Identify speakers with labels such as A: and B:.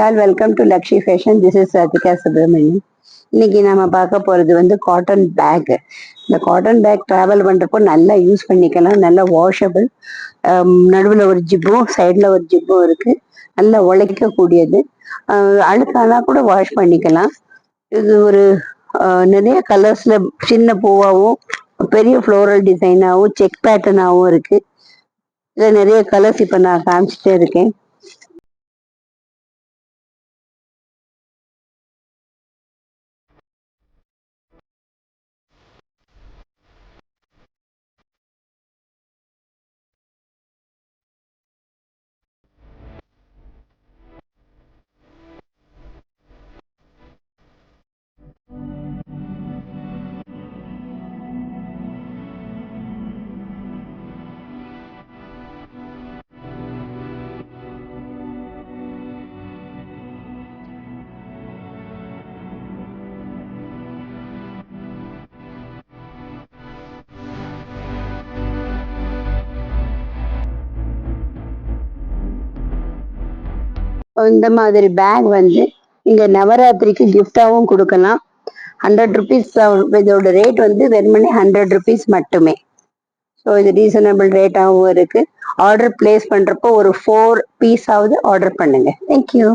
A: All welcome to லக்ஷி fashion. This is Radhika Subramaniam. இன்னைக்கு நம்ம பார்க்க போறது வந்து காட்டன் பேக். இந்த காட்டன் பேக் டிராவல் பண்றப்போ நல்லா யூஸ் பண்ணிக்கலாம். நல்லா வாஷபிள். நடுவில் ஒரு ஜிப்பும் சைடில் ஒரு ஜிப்பும் இருக்கு. நல்லா உழைக்கக்கூடியது. அழுக்கானா கூட வாஷ் பண்ணிக்கலாம். இது ஒரு நிறைய கலர்ஸ்ல சின்ன பூவாகவும் பெரிய ஃப்ளோரல் டிசைனாகவும் செக் பேட்டர்னாகவும் இருக்கு. இதுல நிறைய கலர்ஸ் இப்போ நான் காமிச்சிட்டே இருக்கேன். இந்த மாதிரி பேக் வந்து இங்க நவராத்திரிக்கு கிஃப்டாவும் கொடுக்கலாம். 100 rupees. இதோட ரேட் வந்து வெறுமனே 100 rupees மட்டுமே. ஸோ இது ரீசனபிள் ரேட்டாகவும் இருக்கு. ஆர்டர் பிளேஸ் பண்றப்போ ஒரு 4 பீஸாவது ஆர்டர் பண்ணுங்க. தேங்க்யூ.